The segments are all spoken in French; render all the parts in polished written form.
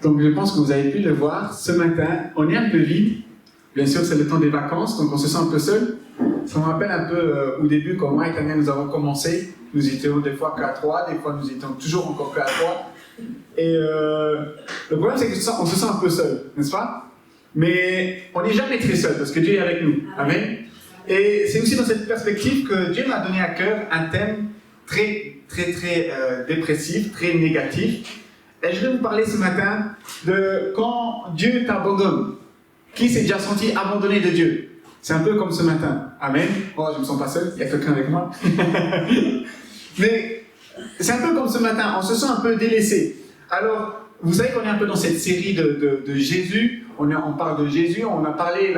Donc je pense que vous avez pu le voir, ce matin, on est un peu vide. Bien sûr, c'est le temps des vacances, donc on se sent un peu seul. Ça me rappelle un peu au début, quand moi et Tania nous avons commencé. Nous étions des fois qu'à 3, des fois nous étions toujours encore qu'à 3. Et le problème, c'est qu'on se sent un peu seul, n'est-ce pas? Mais on n'est jamais très seul, parce que Dieu est avec nous. Amen. Et c'est aussi dans cette perspective que Dieu m'a donné à cœur un thème très dépressif, très négatif. Et je vais vous parler ce matin de quand Dieu t'abandonne. Qui s'est déjà senti abandonné de Dieu? C'est un peu comme ce matin. Amen. Oh, je ne me sens pas seul, il y a quelqu'un avec moi. Mais c'est un peu comme ce matin, on se sent un peu délaissé. Alors, vous savez qu'on est un peu dans cette série de Jésus. On parle de Jésus, on a parlé,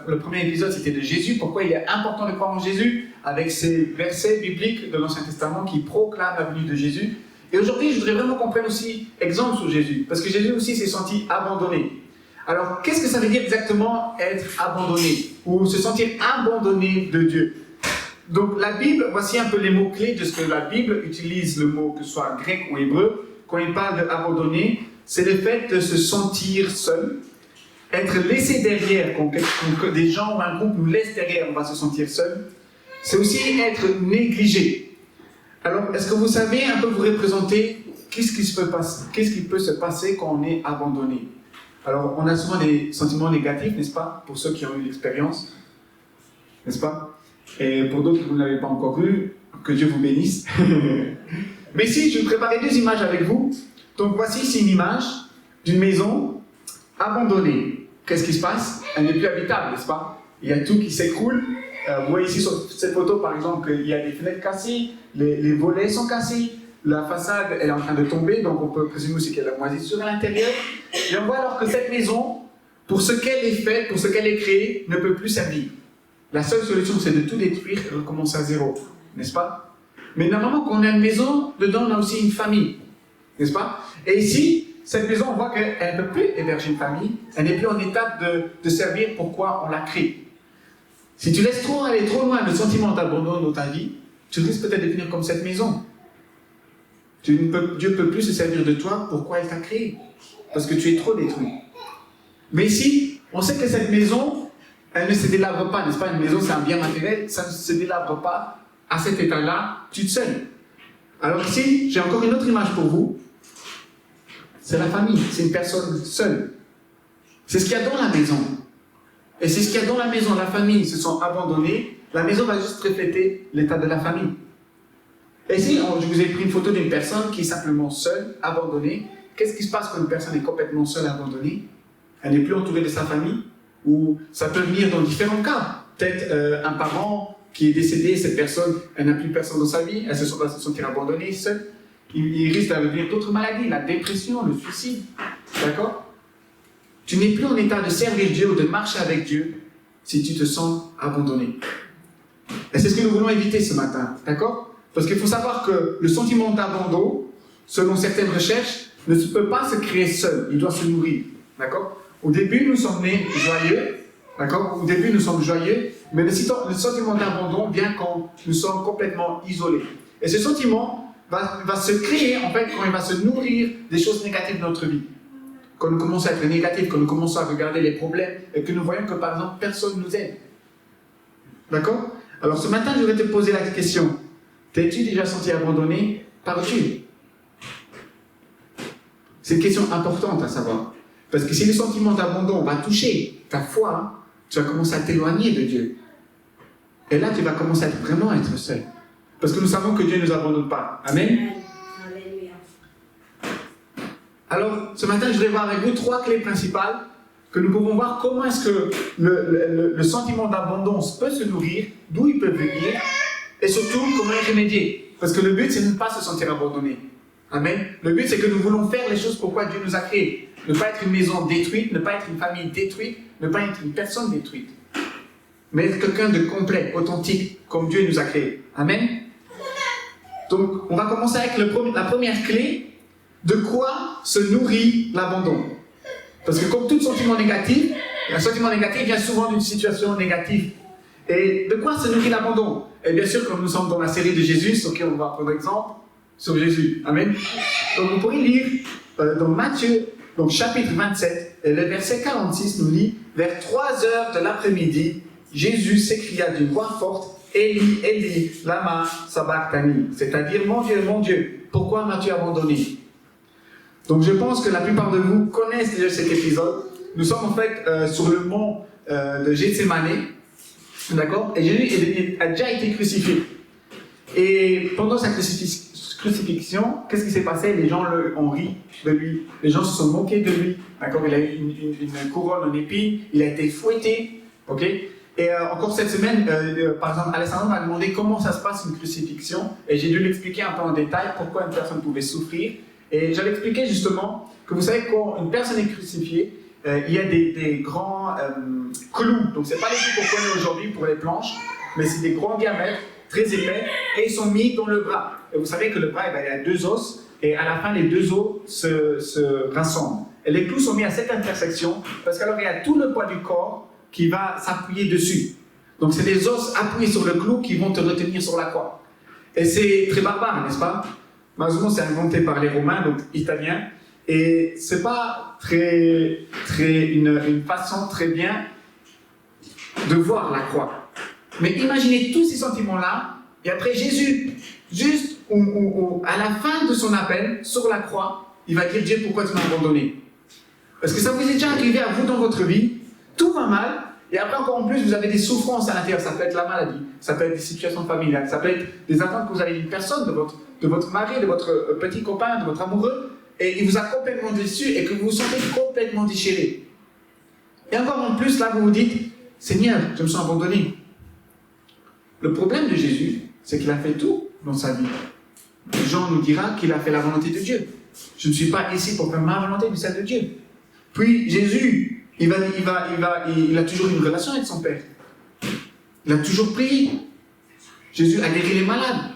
le premier épisode c'était de Jésus, pourquoi il est important de croire en Jésus, avec ces versets bibliques de l'Ancien Testament qui proclament la venue de Jésus. Et aujourd'hui, je voudrais vraiment qu'on prenne aussi exemple sur Jésus, parce que Jésus aussi s'est senti abandonné. Alors, qu'est-ce que ça veut dire exactement être abandonné, ou se sentir abandonné de Dieu? Donc, la Bible, voici un peu les mots-clés de ce que la Bible utilise, le mot, que ce soit grec ou hébreu, quand il parle d'abandonner, c'est le fait de se sentir seul, être laissé derrière, quand des gens ou un groupe nous laisse derrière, on va se sentir seul. C'est aussi être négligé. Alors, est-ce que vous savez un peu vous représenter qu'est-ce qui peut se passer quand on est abandonné? Alors, on a souvent des sentiments négatifs, n'est-ce pas? Pour ceux qui ont eu l'expérience, n'est-ce pas? Et pour d'autres qui vous ne l'avez pas encore eu, que Dieu vous bénisse. Mais si, je vais préparer deux images avec vous. Donc, voici ici une image d'une maison abandonnée. Qu'est-ce qui se passe? Elle n'est plus habitable, n'est-ce pas? Il y a tout qui s'écroule. Vous voyez ici sur cette photo, par exemple, qu'il y a des fenêtres cassées, les volets sont cassés, la façade elle est en train de tomber, donc on peut présumer aussi qu'il y a de la moisissure à l'intérieur. Et on voit alors que cette maison, pour ce qu'elle est faite, pour ce qu'elle est créée, ne peut plus servir. La seule solution, c'est de tout détruire et recommencer à zéro, n'est-ce pas? Mais normalement, quand on a une maison, dedans on a aussi une famille, n'est-ce pas? Et ici, cette maison, on voit qu'elle ne peut plus héberger une famille, elle n'est plus en état de servir pourquoi on l'a créée. Si tu laisses aller trop loin le sentiment d'abandon dans ta vie, tu risques peut-être de devenir comme cette maison. Dieu ne peut plus se servir de toi, pourquoi il t'a créé? Parce que tu es trop détruit. Mais ici, on sait que cette maison, elle ne se délabre pas, n'est-ce pas? Une maison, c'est un bien matériel, ça ne se délabre pas à cet état-là, toute seule. Alors ici, j'ai encore une autre image pour vous. C'est la famille, c'est une personne seule. C'est ce qu'il y a dans la maison. Et c'est ce qu'il y a dans la maison, la famille se sont abandonnés, la maison va juste refléter l'état de la famille. Et ici, je vous ai pris une photo d'une personne qui est simplement seule, abandonnée. Qu'est-ce qui se passe quand une personne est complètement seule, abandonnée? Elle n'est plus entourée de sa famille, ou ça peut venir dans différents cas. Peut-être un parent qui est décédé, cette personne, elle n'a plus personne dans sa vie, elle va se sentir abandonnée, seule. Il risque d'avoir d'autres maladies, la dépression, le suicide. D'accord? Tu n'es plus en état de servir Dieu ou de marcher avec Dieu si tu te sens abandonné. Et c'est ce que nous voulons éviter ce matin. D'accord? Parce qu'il faut savoir que le sentiment d'abandon, selon certaines recherches, ne peut pas se créer seul. Il doit se nourrir. D'accord? Au début, nous sommes nés joyeux. D'accord? Au début, nous sommes joyeux. Mais le sentiment d'abandon vient quand nous sommes complètement isolés. Et ce sentiment va se créer, en fait, quand il va se nourrir des choses négatives de notre vie. Quand nous commençons à être négatifs, quand nous commençons à regarder les problèmes et que nous voyons que, par exemple, personne ne nous aide. D'accord? Alors, ce matin, je vais te poser la question. T'es-tu déjà senti abandonné par Dieu? C'est une question importante à savoir. Parce que si le sentiment d'abandon va toucher ta foi, tu vas commencer à t'éloigner de Dieu. Et là, tu vas commencer à vraiment être seul. Parce que nous savons que Dieu ne nous abandonne pas. Amen? Alors, ce matin, je vais voir avec vous 3 clés principales que nous pouvons voir comment est-ce que le sentiment d'abandon peut se nourrir, d'où il peut venir, et surtout comment y remédier. Parce que le but, c'est de ne pas se sentir abandonné. Amen. Le but, c'est que nous voulons faire les choses pourquoi Dieu nous a créés. Ne pas être une maison détruite, ne pas être une famille détruite, ne pas être une personne détruite. Mais être quelqu'un de complet, authentique, comme Dieu nous a créés. Amen. Donc, on va commencer avec la première clé. De quoi se nourrit l'abandon? Parce que comme tout sentiment négatif, un sentiment négatif vient souvent d'une situation négative. Et de quoi se nourrit l'abandon? Et bien sûr, comme nous sommes dans la série de Jésus, sur laquelle on va prendre exemple, sur Jésus. Amen. Donc vous pourrez lire dans Matthieu Donc chapitre 27, et le verset 46 nous dit, vers 3 heures de l'après-midi, Jésus s'écria d'une voix forte, Eli, Eli, lama sabachthani, c'est-à-dire, mon Dieu, pourquoi m'as-tu abandonné? Donc je pense que la plupart de vous connaissent déjà cet épisode. Nous sommes en fait sur le mont de Gethsémani, d'accord? Et Jésus a déjà été crucifié. Et pendant sa crucifixion, qu'est-ce qui s'est passé? Les gens ont ri de lui, les gens se sont moqués de lui, d'accord? Il a eu une couronne en épines, il a été fouetté, ok? Et encore cette semaine, par exemple, Alessandro m'a demandé comment ça se passe une crucifixion, et j'ai dû lui expliquer un peu en détail pourquoi une personne pouvait souffrir. Et j'avais expliqué justement que vous savez, quand une personne est crucifiée, il y a des grands clous. Donc ce n'est pas les clous qu'on connaît aujourd'hui pour les planches, mais c'est des grands diamètres, très épais, et ils sont mis dans le bras. Et vous savez que le bras, il y a 2 os, et à la fin, les 2 os se rassemblent. Et les clous sont mis à cette intersection, parce qu'alors il y a tout le poids du corps qui va s'appuyer dessus. Donc c'est des os appuyés sur le clou qui vont te retenir sur la croix. Et c'est très barbare, n'est-ce pas? Malheureusement, c'est inventé par les Romains, donc italiens, et c'est pas une façon très bien de voir la croix. Mais imaginez tous ces sentiments-là, et après Jésus, juste à la fin de son appel, sur la croix, il va dire, Dieu, pourquoi tu m'as abandonné? Parce que ça vous est déjà arrivé à vous dans votre vie, tout va mal, et après encore en plus, vous avez des souffrances à l'intérieur. Ça peut être la maladie, ça peut être des situations familiales, ça peut être des attentes que vous avez d'une personne, de votre mari, de votre petit copain, de votre amoureux, et il vous a complètement déçu et que vous vous sentez complètement déchiré. Et encore en plus, là, vous vous dites, Seigneur, je me sens abandonné. Le problème de Jésus, c'est qu'il a fait tout dans sa vie. Jean nous dira qu'il a fait la volonté de Dieu. Je ne suis pas ici pour faire ma volonté, mais celle de Dieu. Puis Jésus, il a toujours une relation avec son Père. Il a toujours prié. Jésus a guéri les malades.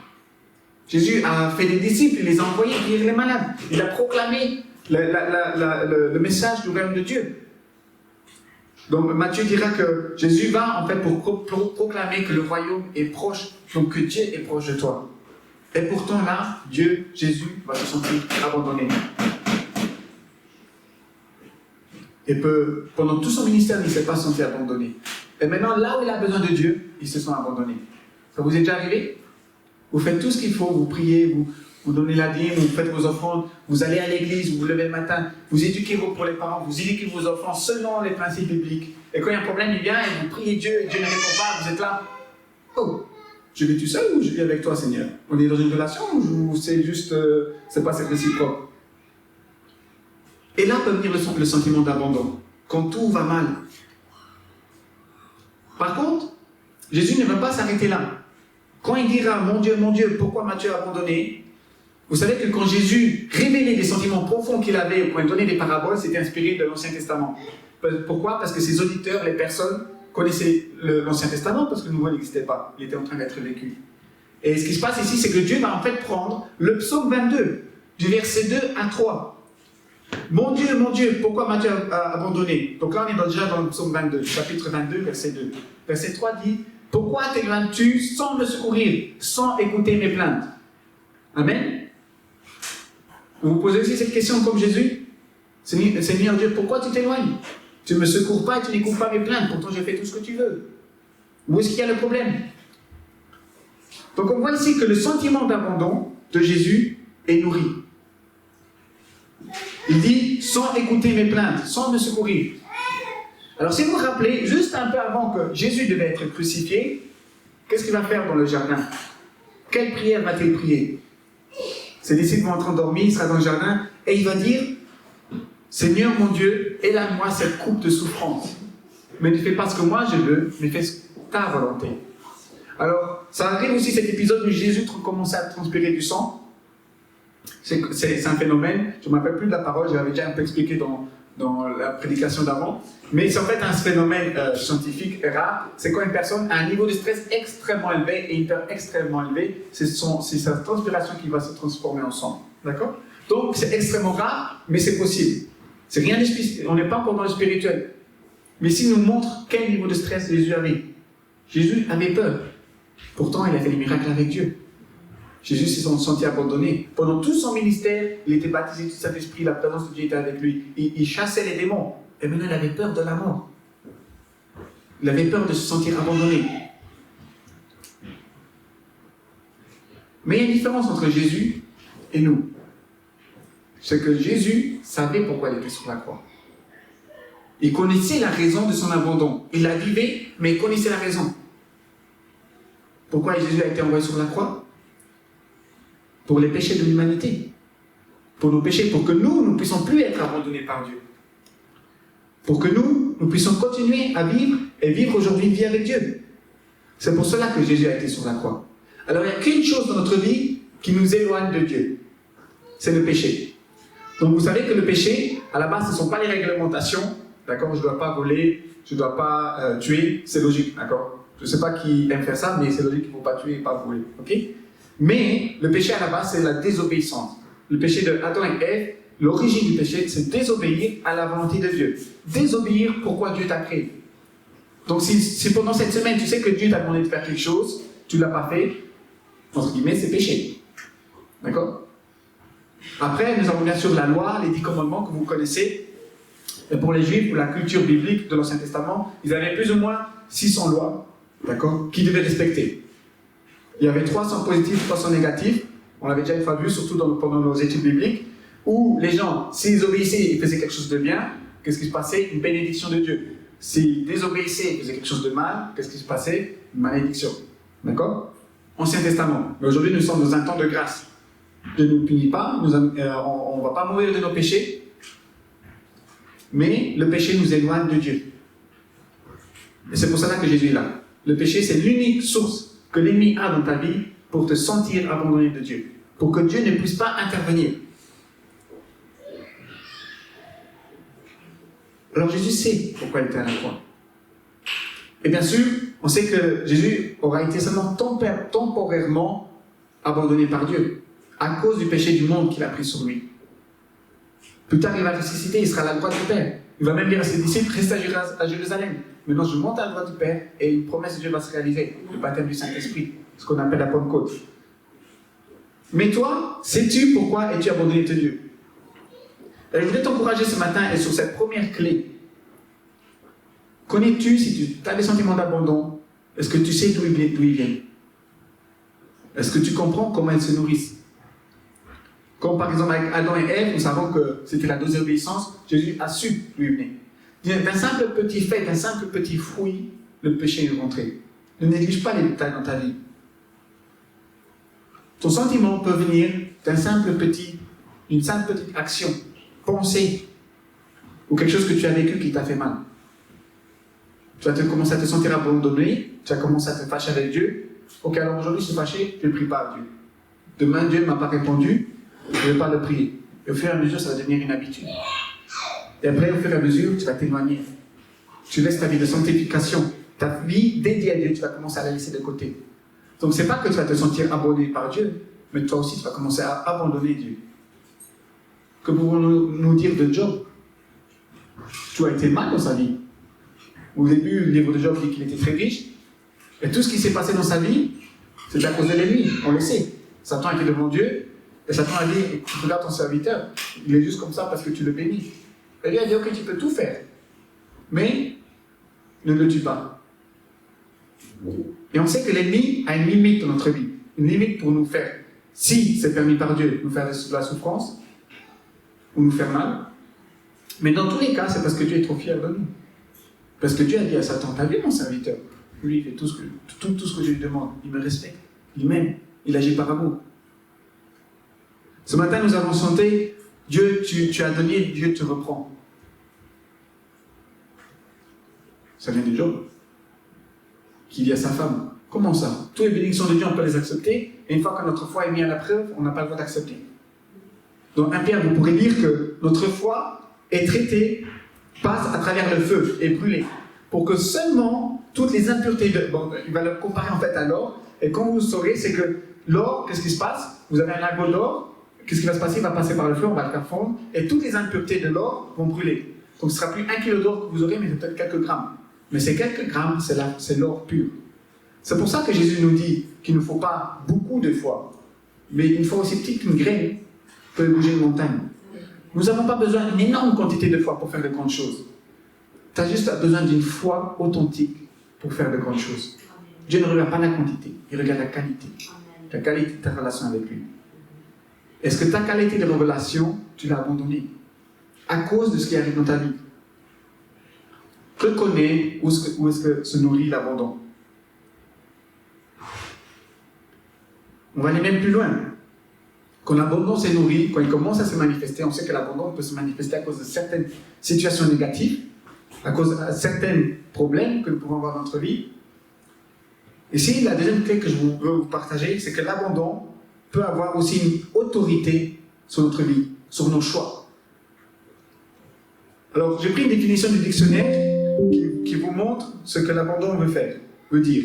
Jésus a fait des disciples, il les a envoyés guérir les malades. Il a proclamé le message du royaume de Dieu. Donc Matthieu dira que Jésus va en fait pour proclamer que le royaume est proche, donc que Dieu est proche de toi. Et pourtant là, Jésus va se sentir abandonné. Et pendant tout son ministère, il ne s'est pas senti abandonné. Et maintenant, là où il a besoin de Dieu, il se sent abandonné. Ça vous est déjà arrivé? Vous faites tout ce qu'il faut, vous priez, vous donnez la dîme, vous faites vos offrandes, vous allez à l'église, vous vous levez le matin, vous éduquez pour les parents, vous éduquez vos enfants selon les principes bibliques. Et quand il y a un problème, il vient et vous priez Dieu, et Dieu ne répond pas, vous êtes là. Oh, je vis tout seul ou je vis avec toi, Seigneur? On est dans une relation ou c'est juste, c'est pas cette réciproque? Et là peut venir le sentiment d'abandon, quand tout va mal. Par contre, Jésus ne va pas s'arrêter là. Quand il dira, mon Dieu, pourquoi m'as-tu abandonné? Vous savez que quand Jésus révélait les sentiments profonds qu'il avait, quand il donnait des paraboles, c'était inspiré de l'Ancien Testament. Pourquoi? Parce que ses auditeurs, les personnes, connaissaient l'Ancien Testament, parce que le Nouveau n'existait pas. Il était en train d'être vécu. Et ce qui se passe ici, c'est que Dieu va en fait prendre le psaume 22, du verset 2 à 3. Mon Dieu, pourquoi m'as-tu abandonné? Donc là, on est déjà dans le psaume 22, chapitre 22, verset 2. Verset 3 dit, pourquoi t'éloignes-tu sans me secourir, sans écouter mes plaintes? Amen. Vous vous posez aussi cette question comme Jésus? Seigneur Dieu, pourquoi tu t'éloignes? Tu ne me secours pas et tu n'écoutes pas mes plaintes, pourtant je fais tout ce que tu veux. Où est-ce qu'il y a le problème? Donc on voit ici que le sentiment d'abandon de Jésus est nourri. Il dit, sans écouter mes plaintes, sans me secourir. Alors si vous vous rappelez, juste un peu avant que Jésus devait être crucifié, qu'est-ce qu'il va faire dans le jardin? Quelle prière va-t-il prier? Ses disciples vont être endormis, il sera dans le jardin, et il va dire, Seigneur mon Dieu, éloigne-moi cette coupe de souffrance. Mais ne fais pas ce que moi je veux, mais fais ta volonté. Alors, ça arrive aussi cet épisode où Jésus commençait à transpirer du sang. C'est un phénomène, je ne me rappelle plus de la parole, je l'avais déjà un peu expliqué dans la prédication d'avant, mais c'est en fait un phénomène scientifique rare. C'est quand une personne a un niveau de stress extrêmement élevé et une peur extrêmement élevée, c'est sa transpiration qui va se transformer en sang. D'accord? Donc c'est extrêmement rare, mais c'est possible. C'est rien de spécial, on n'est pas encore dans le spirituel. Mais s'il nous montre quel niveau de stress Jésus avait. Jésus avait peur. Pourtant, il a fait des miracles avec Dieu. Jésus s'est senti abandonné. Pendant tout son ministère, il était baptisé du Saint-Esprit, la présence de Dieu était avec lui. Il chassait les démons. Et maintenant, il avait peur de la mort. Il avait peur de se sentir abandonné. Mais il y a une différence entre Jésus et nous. C'est que Jésus savait pourquoi il était sur la croix. Il connaissait la raison de son abandon. Il la vivait, mais il connaissait la raison. Pourquoi Jésus a été envoyé sur la croix? Pour les péchés de l'humanité. Pour nos péchés, pour que nous ne puissions plus être abandonnés par Dieu. Pour que nous puissions continuer à vivre et vivre aujourd'hui une vie avec Dieu. C'est pour cela que Jésus a été sur la croix. Alors il n'y a qu'une chose dans notre vie qui nous éloigne de Dieu. C'est le péché. Donc vous savez que le péché, à la base, ce ne sont pas les réglementations. D'accord? Je ne dois pas voler, je ne dois pas tuer. C'est logique, d'accord? Je ne sais pas qui aime faire ça, mais c'est logique qu'il ne faut pas tuer et pas voler. Ok? Mais le péché à la base, c'est la désobéissance. Le péché de Adam et Ève, l'origine du péché, c'est désobéir à la volonté de Dieu. Désobéir pourquoi Dieu t'a créé. Donc si pendant cette semaine, tu sais que Dieu t'a demandé de faire quelque chose, tu ne l'as pas fait, entre guillemets, c'est péché. D'accord? Après, nous avons bien sûr la loi, les 10 commandements que vous connaissez. Et pour les Juifs, pour la culture biblique de l'Ancien Testament, ils avaient plus ou moins 600 lois, d'accord, qu'ils devaient respecter. Il y avait 300 positifs, 300 négatifs. On l'avait déjà une fois vu, surtout pendant nos études bibliques, où les gens, s'ils obéissaient, ils faisaient quelque chose de bien, qu'est-ce qui se passait? Une bénédiction de Dieu. S'ils désobéissaient, ils faisaient quelque chose de mal, qu'est-ce qui se passait? Une malédiction. D'accord? Ancien Testament. Mais aujourd'hui, nous sommes dans un temps de grâce. Dieu ne nous punit pas, on ne va pas mourir de nos péchés, mais le péché nous éloigne de Dieu. Et c'est pour cela que Jésus est là. Le péché, c'est l'unique source que l'ennemi a dans ta vie pour te sentir abandonné de Dieu, pour que Dieu ne puisse pas intervenir. Alors Jésus sait pourquoi il était à la croix. Et bien sûr, on sait que Jésus aura été seulement temporairement abandonné par Dieu, à cause du péché du monde qu'il a pris sur lui. Plus tard, il va ressusciter, il sera à la droite du Père. Il va même dire à ses disciples, restez à Jérusalem. Maintenant, je monte à la droite du Père et une promesse de Dieu va se réaliser, le baptême du Saint-Esprit, ce qu'on appelle la Pentecôte. Mais toi, sais-tu pourquoi es-tu abandonné de Dieu? Et je voudrais t'encourager ce matin et sur cette première clé. Connais-tu, si tu as des sentiments d'abandon, est-ce que tu sais d'où ils viennent? Est-ce que tu comprends comment ils se nourrissent? Comme par exemple avec Adam et Ève, nous savons que c'était la désobéissance, Jésus a su d'où il venait. D'un simple petit fait, d'un simple petit fruit, le péché est rentré. Ne néglige pas les détails dans ta vie. Ton sentiment peut venir d'une simple petite action, pensée, ou quelque chose que tu as vécu qui t'a fait mal. Tu vas commencer à te sentir abandonné, tu vas commencer à te fâcher avec Dieu. Ok, alors aujourd'hui je suis fâché, je ne prie pas à Dieu. Demain Dieu ne m'a pas répondu, je ne vais pas le prier. Et au fur et à mesure, ça va devenir une habitude. Et après, au fur et à mesure, tu vas t'éloigner. Tu laisses ta vie de sanctification, ta vie dédiée à Dieu, tu vas commencer à la laisser de côté. Donc, ce n'est pas que tu vas te sentir abandonné par Dieu, mais toi aussi, tu vas commencer à abandonner Dieu. Que pouvons-nous dire de Job? Tout a été mal dans sa vie. Au début, le livre de Job dit qu'il était très riche, et tout ce qui s'est passé dans sa vie, c'est à cause de l'ennemi, on le sait. Satan était devant Dieu, et Satan a dit, regarde ton serviteur, il est juste comme ça parce que tu le bénis. Et lui a dit, ok, tu peux tout faire, mais ne le tue pas. Et on sait que l'ennemi a une limite dans notre vie, une limite pour nous faire, si c'est permis par Dieu, nous faire de la souffrance, ou nous faire mal. Mais dans tous les cas, c'est parce que Dieu est trop fier de nous. Parce que Dieu a dit à Satan, t'as vu mon serviteur? Lui, il fait tout ce que je lui demande, il me respecte, il m'aime, il agit par amour. Ce matin, nous avons chanté, Dieu, tu as donné, Dieu te reprend. Ça vient de Job, qui dit à sa femme, comment ça? Toutes les bénédictions de Dieu, on peut les accepter, et une fois que notre foi est mise à la preuve, on n'a pas le droit d'accepter. Dans 1 Pierre, vous pourrez lire que notre foi est traitée, passe à travers le feu, et brûlée, pour que seulement toutes les impuretés il va le comparer en fait à l'or, et comme vous le saurez, c'est que l'or, qu'est-ce qui se passe? Vous avez un lingot d'or, qu'est-ce qui va se passer? Il va passer par le feu, on va le faire fondre, et toutes les impuretés de l'or vont brûler. Donc ce ne sera plus 1 kilo d'or que vous aurez, mais peut-être quelques grammes. Mais ces quelques grammes, c'est l'or pur. C'est pour ça que Jésus nous dit qu'il ne faut pas beaucoup de foi. mais une foi aussi petite qu'une graine peut bouger une montagne. Nous n'avons pas besoin d'une énorme quantité de foi pour faire de grandes choses. Tu as juste besoin d'une foi authentique pour faire de grandes choses. Dieu ne regarde pas la quantité, il regarde la qualité. La qualité de ta relation avec lui. Est-ce que ta qualité de révélation, tu l'as abandonnée à cause de ce qui arrive dans ta vie? Que connaît où est-ce que se nourrit l'abandon? On va aller même plus loin. Quand l'abandon s'est nourri, quand il commence à se manifester, on sait que l'abandon peut se manifester à cause de certaines situations négatives, à cause de certains problèmes que nous pouvons avoir dans notre vie. Ici, la deuxième clé que je veux vous partager, c'est que l'abandon peut avoir aussi une autorité sur notre vie, sur nos choix. Alors, j'ai pris une définition du dictionnaire qui vous montre ce que l'abandon veut dire.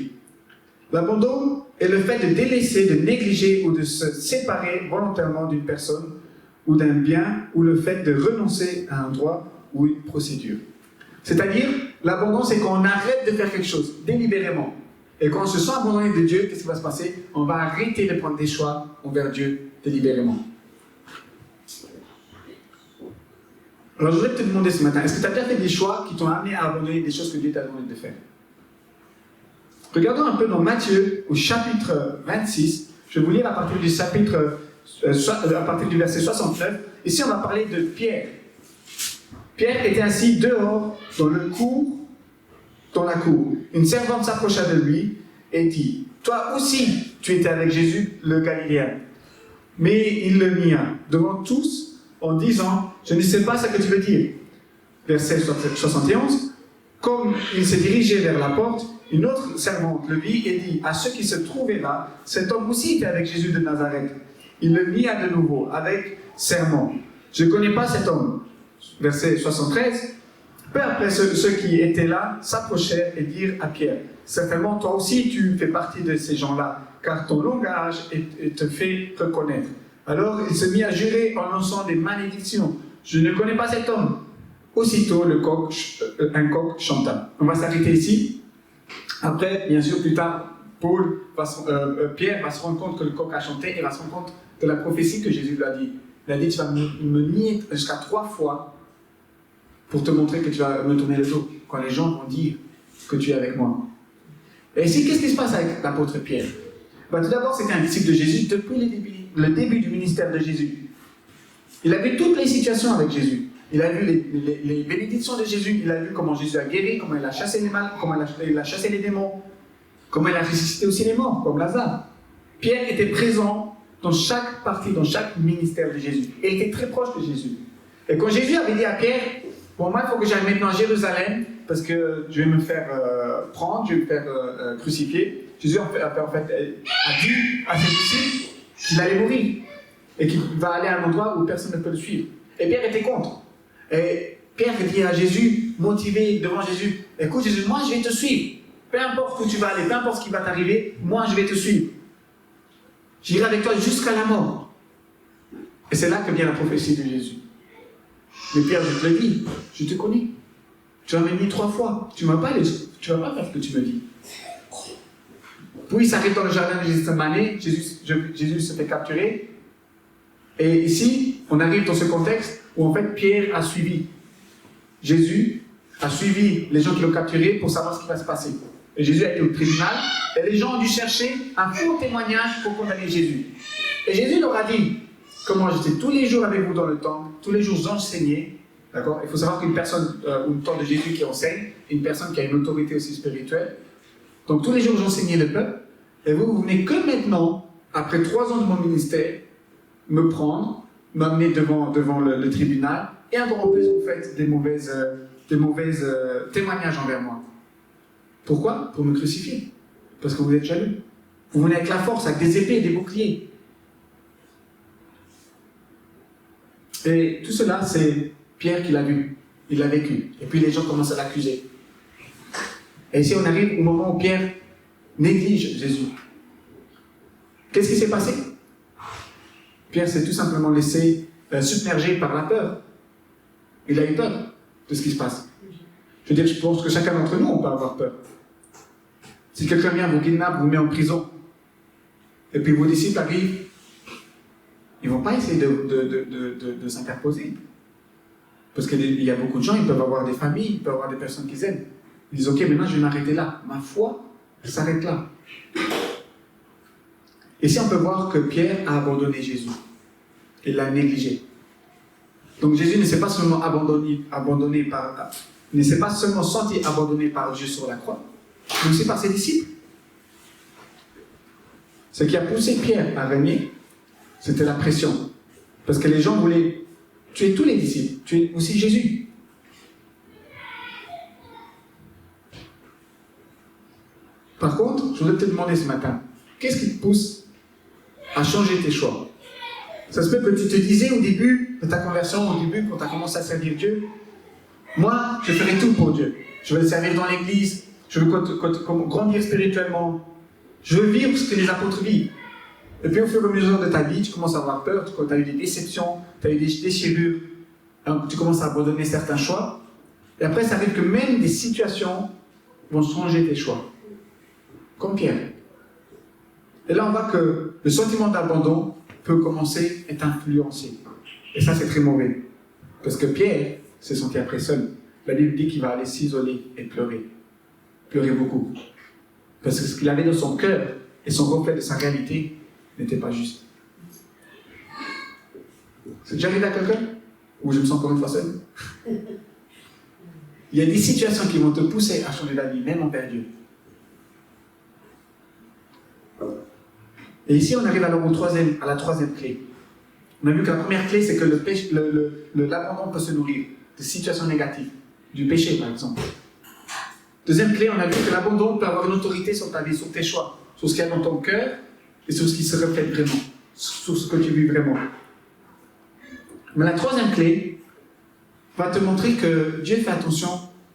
L'abandon est le fait de délaisser, de négliger ou de se séparer volontairement d'une personne ou d'un bien, ou le fait de renoncer à un droit ou une procédure. C'est-à-dire, l'abandon, c'est quand on arrête de faire quelque chose, délibérément. Et quand on se sent abandonné de Dieu, qu'est-ce qui va se passer? On va arrêter de prendre des choix envers Dieu délibérément. Alors, je voudrais te demander ce matin, est-ce que tu as déjà fait des choix qui t'ont amené à abandonner des choses que Dieu t'a demandé de faire? Regardons un peu dans Matthieu, au chapitre 26. Je vais vous lire à partir du verset 69. Ici, on va parler de Pierre. Pierre était assis dehors, dans la cour. Une servante s'approcha de lui et dit: « Toi aussi, tu étais avec Jésus, le Galiléen. » Mais il le nia devant tous en disant: « Je ne sais pas ce que tu veux dire. » Verset 71. Comme il s'est dirigé vers la porte, une autre servante le vit et dit à ceux qui se trouvaient là: « Cet homme aussi était avec Jésus de Nazareth. » Il le nia de nouveau avec serment: « Je ne connais pas cet homme. » Verset 73. Peu après, ceux qui étaient là s'approchèrent et dirent à Pierre: « Certainement, toi aussi, tu fais partie de ces gens-là, car ton langage te fait reconnaître. » Alors il se mit à jurer en lançant des malédictions: « Je ne connais pas cet homme. » Aussitôt, un coq chanta. On va s'arrêter ici. Après, bien sûr, plus tard, Pierre va se rendre compte que le coq a chanté et va se rendre compte de la prophétie que Jésus lui a dit. Il a dit: « Tu vas me nier jusqu'à 3 fois pour te montrer que tu vas me tourner le dos, quand les gens vont dire que tu es avec moi. » Et ici, qu'est-ce qui se passe avec l'apôtre Pierre? Tout d'abord, c'était un disciple de Jésus depuis le début du ministère de Jésus. Il a vu toutes les situations avec Jésus. Il a vu les bénédictions de Jésus, il a vu comment Jésus a guéri, comment il a chassé les mal, comment il a chassé les démons, comment il a ressuscité aussi les morts, comme Lazare. Pierre était présent dans chaque partie, dans chaque ministère de Jésus. Et il était très proche de Jésus. Et quand Jésus avait dit à Pierre: « Pour moi, il faut que j'aille maintenant à Jérusalem, parce que je vais me faire prendre, je vais me faire crucifier. » Jésus a dit à ses disciples qu'il allait mourir et qu'il va aller à un endroit où personne ne peut le suivre. Et Pierre était contre. Et Pierre dit à Jésus, motivé devant Jésus: « Écoute Jésus, moi je vais te suivre. Peu importe où tu vas aller, peu importe ce qui va t'arriver, moi je vais te suivre. J'irai avec toi jusqu'à la mort. » Et c'est là que vient la prophétie de Jésus. Mais Pierre, je te le dis, je te connais. Tu m'as mis 3 fois. Tu ne vas pas faire ce que tu me dis. Puis il s'arrête dans le jardin de Gethsémani. Jésus se fait capturer. Et ici, on arrive dans ce contexte où en fait Pierre a suivi Jésus, a suivi les gens qui l'ont capturé pour savoir ce qui va se passer. Et Jésus a été au tribunal et les gens ont dû chercher un faux témoignage pour condamner Jésus. Et Jésus leur a dit: « Comment j'étais tous les jours avec vous dans le temple, tous les jours j'enseignais. » D'accord? Il faut savoir qu'une personne, ou le temps de Jésus qui enseigne, une personne qui a une autorité aussi spirituelle. Donc tous les jours j'enseignais le peuple. Et vous venez que maintenant, après 3 ans de mon ministère, me prendre, m'amener devant le tribunal, et encore en plus vous faites des mauvaises témoignages envers moi. Pourquoi? Pour me crucifier. Parce que vous êtes jaloux. Vous venez avec la force, avec des épées et des boucliers. Et tout cela, c'est Pierre qui l'a vu. Il l'a vécu. Et puis les gens commencent à l'accuser. Et ici on arrive au moment où Pierre néglige Jésus. Qu'est-ce qui s'est passé? Pierre s'est tout simplement laissé submerger par la peur. Il a eu peur de ce qui se passe. Je veux dire, je pense que chacun d'entre nous, on peut avoir peur. Si quelqu'un vient vous kidnappe, vous met en prison, et puis vos disciples arrivent ils ne vont pas essayer de s'interposer. Parce qu'il y a beaucoup de gens, ils peuvent avoir des familles, ils peuvent avoir des personnes qu'ils aiment. Ils disent, ok, maintenant je vais m'arrêter là. Ma foi, elle s'arrête là. Et ici, on peut voir que Pierre a abandonné Jésus. Il l'a négligé. Donc Jésus ne s'est pas seulement ne s'est pas seulement senti abandonné par Dieu sur la croix, mais aussi par ses disciples. Ce qui a poussé Pierre à régner, c'était la pression. Parce que les gens voulaient tuer tous les disciples, tuer aussi Jésus. Par contre, je voudrais te demander ce matin, qu'est-ce qui te pousse à changer tes choix? Ça se peut que tu te disais au début de ta conversion, au début quand tu as commencé à servir Dieu, moi, je ferai tout pour Dieu. Je veux le servir dans l'église, je veux grandir spirituellement, je veux vivre ce que les apôtres vivent. Et puis au fur et à mesure de ta vie, tu commences à avoir peur, tu as eu des déceptions, tu as eu des déchirures, donc tu commences à abandonner certains choix. Et après, ça arrive que même des situations vont changer tes choix. Comme Pierre. Et là, on voit que le sentiment d'abandon peut commencer à être influencé. Et ça, c'est très mauvais. Parce que Pierre s'est senti après seul. La Bible dit qu'il va aller s'isoler et pleurer. Pleurer beaucoup. Parce que ce qu'il avait dans son cœur et son reflet de sa réalité n'était pas juste. C'est déjà arrivé à quelqu'un? Ou je me sens encore une fois seul? Il y a des situations qui vont te pousser à changer d'avis, même envers Dieu. Et ici, on arrive alors à la troisième clé. On a vu que la première clé, c'est que l'abandon peut se nourrir de situations négatives, du péché par exemple. Deuxième clé, on a vu que l'abandon peut avoir une autorité sur ta vie, sur tes choix, sur ce qu'il y a dans ton cœur et sur ce qui se reflète vraiment, sur ce que tu vis vraiment. Mais la troisième clé va te montrer que Dieu fait attention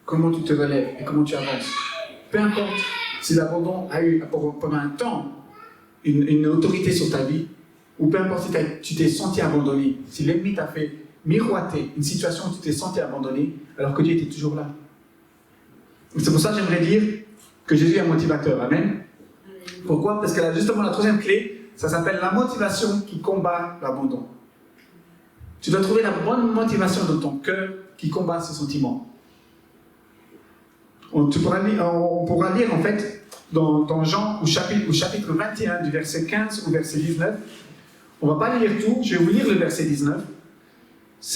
comment tu te relèves et comment tu avances. Peu importe si l'abandon a eu pendant un temps une autorité sur ta vie, ou peu importe si tu t'es senti abandonné, si l'ennemi t'a fait miroiter une situation où tu t'es senti abandonné, alors que Dieu était toujours là. C'est pour ça que j'aimerais dire que Jésus est un motivateur. Amen. Pourquoi? Parce que là, justement, la troisième clé, ça s'appelle la motivation qui combat l'abandon. Tu dois trouver la bonne motivation dans ton cœur qui combat ce sentiment. On pourra lire en fait dans Jean au chapitre 21 du verset 15 au verset 19. On ne va pas lire tout, je vais vous lire le verset 19.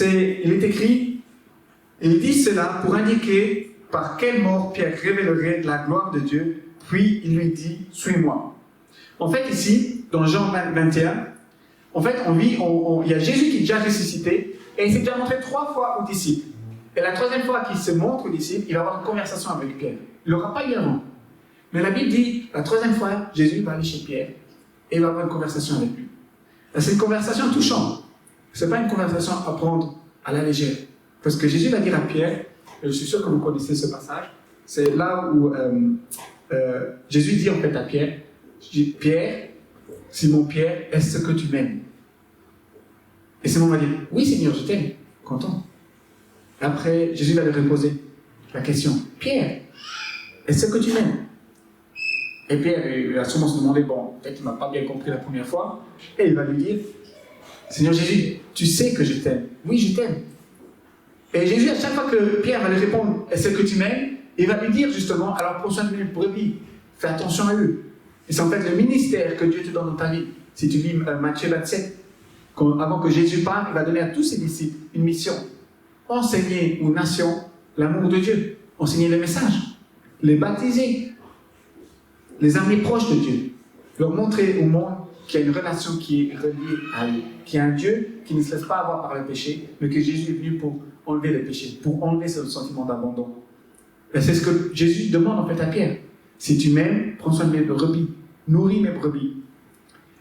Il est écrit, il dit cela pour indiquer par quelle mort Pierre révélerait la gloire de Dieu, puis il lui dit, suis-moi. En fait ici, dans Jean 21, en fait il y a Jésus qui est déjà ressuscité, et il s'est déjà montré 3 fois aux disciples. Et la 3e fois qu'il se montre aux disciples, il va avoir une conversation avec Pierre. Il ne l'aura pas eu avant. Mais la Bible dit, la 3e fois, Jésus va aller chez Pierre, et il va avoir une conversation avec lui. Et c'est une conversation touchante. Ce n'est pas une conversation à prendre à la légère. Parce que Jésus va dire à Pierre, et je suis sûr que vous connaissez ce passage, c'est là où Jésus dit en fait à Pierre, Pierre, Simon Pierre, est-ce que tu m'aimes? Et Simon va dire, oui Seigneur, je t'aime, content. Après, Jésus va lui reposer la question, Pierre, est-ce que tu m'aimes? Et Pierre, il va sûrement se demander, bon, peut-être qu'il ne m'a pas bien compris la première fois, et il va lui dire, Seigneur Jésus, tu sais que je t'aime. Oui, je t'aime. Et Jésus, à chaque fois que Pierre va lui répondre, est-ce que tu m'aimes? Il va lui dire justement, alors prends soin de mes brebis, fais attention à eux. Et c'est en fait le ministère que Dieu te donne dans ta vie. Si tu lis Matthieu 27, avant que Jésus parle, il va donner à tous ses disciples une mission. Enseigner aux nations l'amour de Dieu. Enseigner le message. Les baptiser. Les amener proches de Dieu. Leur montrer au monde qu'il y a une relation qui est reliée à eux. Qu'il y a un Dieu qui ne se laisse pas avoir par le péché, mais que Jésus est venu pour enlever le péché, pour enlever ce sentiment d'abandon. Et c'est ce que Jésus demande en fait à Pierre. Si tu m'aimes, prends soin de mes brebis. Nourris mes brebis.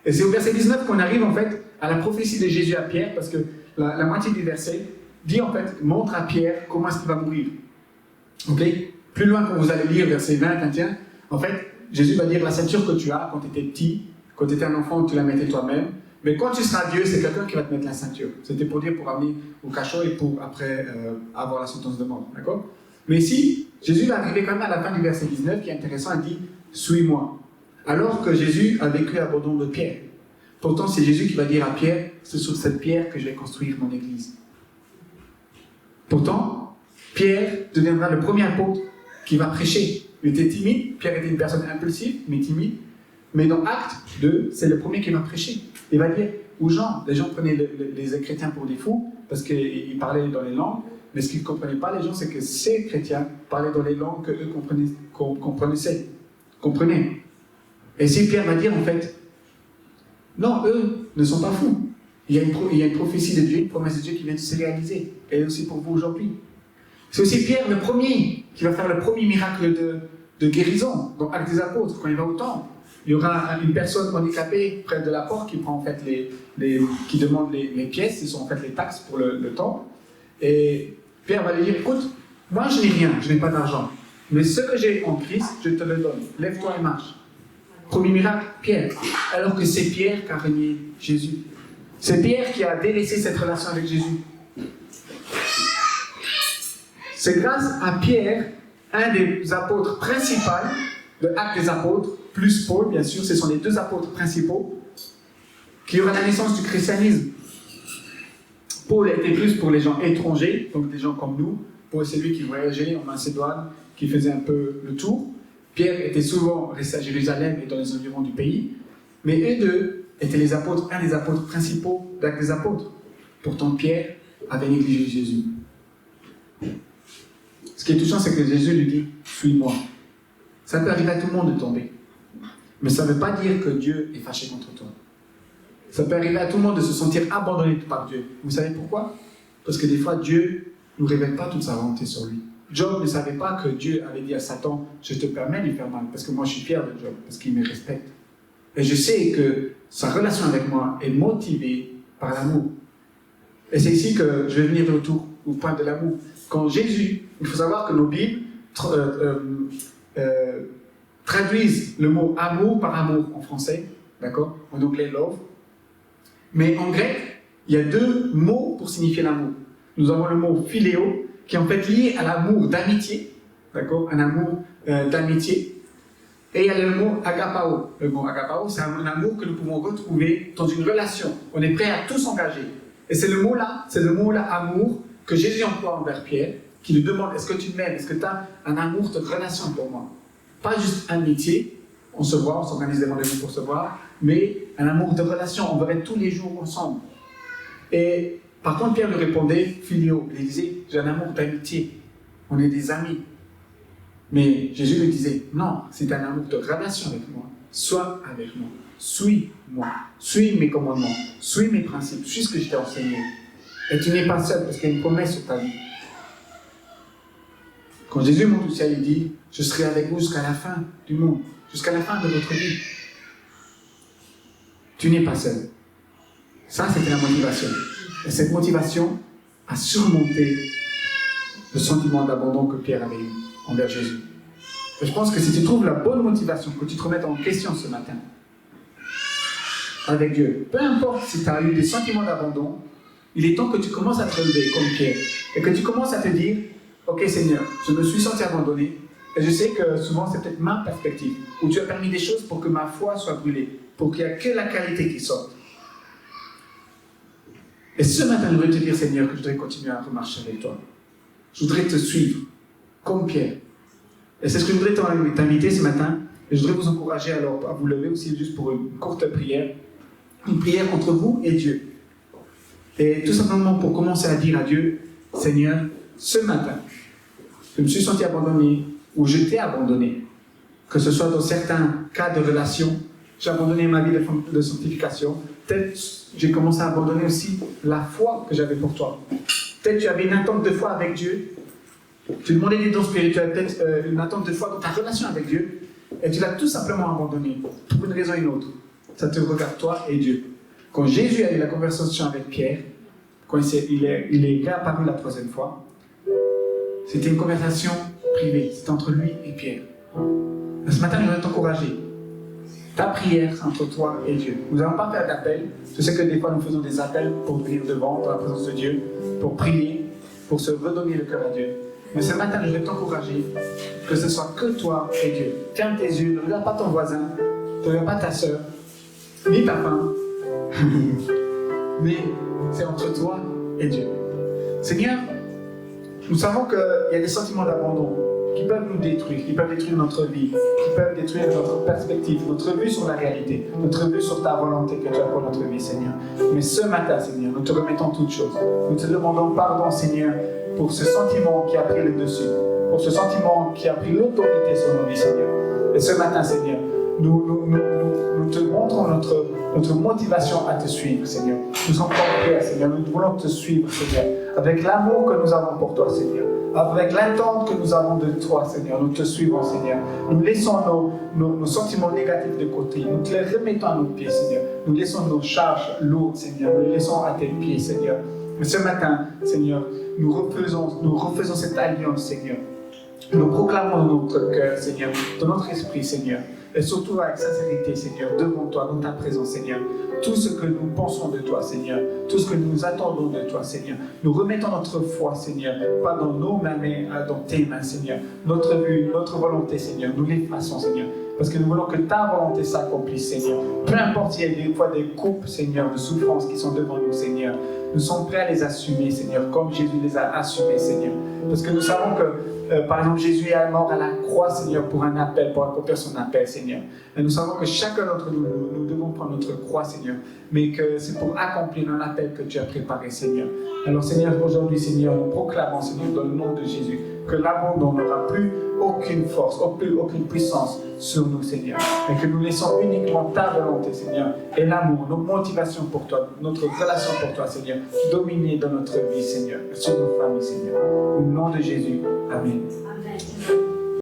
Et c'est au verset 19 qu'on arrive en fait à la prophétie de Jésus à Pierre, parce que la moitié du verset dit en fait, montre à Pierre comment est-ce qu'il va mourir. Ok? Plus loin quand vous allez lire verset 20 à 21, en fait, Jésus va dire la ceinture que tu as quand tu étais petit, quand tu étais un enfant, tu la mettais toi-même. Mais quand tu seras Dieu, c'est quelqu'un qui va te mettre la ceinture. C'était pour dire pour amener au cachot et pour après avoir la sentence de mort. D'accord? Mais ici, Jésus va arriver quand même à la fin du verset 19 qui est intéressant, il dit « Suis-moi ». Alors que Jésus a vécu l'abandon de Pierre. Pourtant, c'est Jésus qui va dire à Pierre, c'est sur cette pierre que je vais construire mon église. Pourtant, Pierre deviendra le premier apôtre qui va prêcher. Il était timide, Pierre était une personne impulsive, mais timide. Mais dans Acte 2, c'est le premier qui va prêcher. Il va dire aux gens, les gens prenaient les chrétiens pour des fous, parce qu'ils parlaient dans les langues, mais ce qu'ils ne comprenaient pas, les gens, c'est que ces chrétiens parlaient dans les langues qu'eux comprenaient. Et si Pierre va dire, en fait, non, eux ne sont pas fous. Il y a une prophétie de Dieu, une promesse de Dieu qui vient de se réaliser. Elle est aussi pour vous aujourd'hui. C'est aussi Pierre le premier qui va faire le premier miracle de guérison dans Actes des Apôtres, quand il va au temple. Il y aura une personne handicapée près de la porte qui prend en fait qui demande les pièces, ce sont en fait les taxes pour le temple. Et Pierre va lui dire, écoute, moi je n'ai rien, je n'ai pas d'argent, mais ce que j'ai en Christ, je te le donne. Lève-toi et marche. Premier miracle, Pierre. Alors que c'est Pierre qui a régné Jésus. C'est Pierre qui a délaissé cette relation avec Jésus. C'est grâce à Pierre, un des apôtres principaux de Actes des Apôtres, plus Paul, bien sûr, ce sont les deux apôtres principaux, qui aura la naissance du christianisme. Paul était plus pour les gens étrangers, donc des gens comme nous. Paul, c'est lui qui voyageait en Macédoine, qui faisait un peu le tour. Pierre était souvent resté à Jérusalem et dans les environs du pays. Mais eux deux étaient les apôtres, un des apôtres principaux d'Actes des Apôtres. Pourtant, Pierre avait négligé Jésus. Ce qui est touchant, c'est que Jésus lui dit « Suis-moi ». Ça peut arriver à tout le monde de tomber. Mais ça ne veut pas dire que Dieu est fâché contre toi. Ça peut arriver à tout le monde de se sentir abandonné par Dieu. Vous savez pourquoi? Parce que des fois, Dieu ne nous révèle pas toute sa volonté sur lui. Job ne savait pas que Dieu avait dit à Satan « Je te permets de lui faire mal, parce que moi je suis fier de Job, parce qu'il me respecte. » Et je sais que sa relation avec moi est motivée par l'amour. Et c'est ici que je vais venir de retour au point de l'amour. Quand Jésus, il faut savoir que nos Bibles traduisent le mot amour par amour en français, d'accord? En anglais, love. Mais en grec, il y a deux mots pour signifier l'amour. Nous avons le mot philéo, qui est en fait lié à l'amour d'amitié, d'accord? Un amour d'amitié. Et il y a le mot agapao. Le mot agapao, c'est un amour que nous pouvons retrouver dans une relation. On est prêt à tout s'engager. Et c'est le mot-là, amour, que Jésus emploie envers Pierre, qui lui demande, est-ce que tu m'aimes? Est-ce que tu as un amour de relation pour moi? Pas juste amitié, on se voit, on s'organise des rendez-vous pour se voir, mais un amour de relation, on va être tous les jours ensemble. Et par contre, Pierre lui répondait, philéo, il disait, j'ai un amour d'amitié, on est des amis. Mais Jésus lui disait, non, c'est un amour de relation avec moi, sois avec moi, suis-moi, suis mes commandements, suis mes principes, suis ce que je t'ai enseigné. Et tu n'es pas seul, parce qu'il y a une promesse sur ta vie. Quand Jésus monte au ciel, il dit, je serai avec vous jusqu'à la fin du monde, jusqu'à la fin de votre vie. Tu n'es pas seul. Ça, c'était la motivation. Et cette motivation a surmonté le sentiment d'abandon que Pierre avait eu envers Jésus. Et je pense que si tu trouves la bonne motivation, que tu te remettes en question ce matin, avec Dieu, peu importe si tu as eu des sentiments d'abandon, il est temps que tu commences à te relever comme Pierre, et que tu commences à te dire, ok Seigneur, je me suis senti abandonné, et je sais que souvent c'est peut-être ma perspective, où tu as permis des choses pour que ma foi soit brûlée, pour qu'il n'y ait que la qualité qui sorte. Et ce matin, je voudrais te dire, Seigneur, que je voudrais continuer à remarcher avec toi. Je voudrais te suivre, comme Pierre. Et c'est ce que je voudrais t'inviter ce matin, et je voudrais vous encourager alors à vous lever aussi juste pour une courte prière, une prière entre vous et Dieu. Et tout simplement pour commencer à dire à Dieu, Seigneur, ce matin, je me suis senti abandonné, ou je t'ai abandonné, que ce soit dans certains cas de relation, j'ai abandonné ma vie de sanctification, peut-être j'ai commencé à abandonner aussi la foi que j'avais pour toi. Peut-être tu avais une attente de foi avec Dieu, tu demandais des dons spirituels, peut-être une attente de foi dans ta relation avec Dieu, et tu l'as tout simplement abandonné, pour une raison ou une autre. Ça te regarde toi et Dieu. Quand Jésus a eu la conversation avec Pierre, quand il est réapparu la troisième fois, c'était une conversation privée, c'était entre lui et Pierre. Et ce matin, je voudrais t'encourager. Ta prière, c'est entre toi et Dieu. Nous n'allons pas faire d'appel. Je sais que des fois, nous faisons des appels pour venir devant, dans la présence de Dieu, pour prier, pour se redonner le cœur à Dieu. Mais ce matin, je vais t'encourager que ce soit que toi et Dieu. Ferme tes yeux, ne regarde pas ton voisin, ne regarde pas ta soeur, ni ta femme, Mais c'est entre toi et Dieu. Seigneur, nous savons qu'il y a des sentiments d'abandon qui peuvent nous détruire, qui peuvent détruire notre vie, qui peuvent détruire notre perspective, notre vue sur la réalité, notre vue sur ta volonté que tu as pour notre vie, Seigneur. Mais ce matin, Seigneur, nous te remettons toutes choses. Nous te demandons pardon, Seigneur, pour ce sentiment qui a pris le dessus, pour ce sentiment qui a pris l'autorité sur nos vies, Seigneur. Et ce matin, Seigneur, nous te montrons notre motivation à te suivre, Seigneur. Nous sommes prêts, Seigneur. Nous voulons te suivre, Seigneur, avec l'amour que nous avons pour toi, Seigneur. Avec l'attente que nous avons de toi, Seigneur, nous te suivons, Seigneur. Nous laissons nos sentiments négatifs de côté. Nous te les remettons à nos pieds, Seigneur. Nous laissons nos charges lourdes, Seigneur. Nous les laissons à tes pieds, Seigneur. Mais ce matin, Seigneur, nous refaisons cette alliance, Seigneur. Nous proclamons dans notre cœur, Seigneur, dans notre esprit, Seigneur. Et surtout avec sincérité, Seigneur, devant toi, dans ta présence, Seigneur. Tout ce que nous pensons de toi, Seigneur, tout ce que nous attendons de toi, Seigneur, nous remettons notre foi, Seigneur, pas dans nos mains, mais dans tes mains, Seigneur. Notre vue, notre volonté, Seigneur, nous l'effaçons, Seigneur. Parce que nous voulons que ta volonté s'accomplisse, Seigneur. Peu importe s'il y a des fois des coupes, Seigneur, de souffrance qui sont devant nous, Seigneur. Nous sommes prêts à les assumer, Seigneur, comme Jésus les a assumés, Seigneur. Parce que nous savons que, par exemple, Jésus est mort à la croix, Seigneur, pour un appel, pour accomplir son appel, Seigneur. Et nous savons que chacun d'entre nous, nous devons prendre notre croix, Seigneur. Mais que c'est pour accomplir un appel que tu as préparé, Seigneur. Alors, Seigneur, aujourd'hui, Seigneur, nous proclamons, Seigneur, dans le nom de Jésus, que l'abandon n'aura plus aucune force, aucune puissance sur nous, Seigneur. Et que nous laissons uniquement ta volonté, Seigneur, et l'amour, nos motivations pour toi, notre relation pour toi, Seigneur, dominer dans notre vie, Seigneur, sur nos familles, Seigneur. Au nom de Jésus, Amen.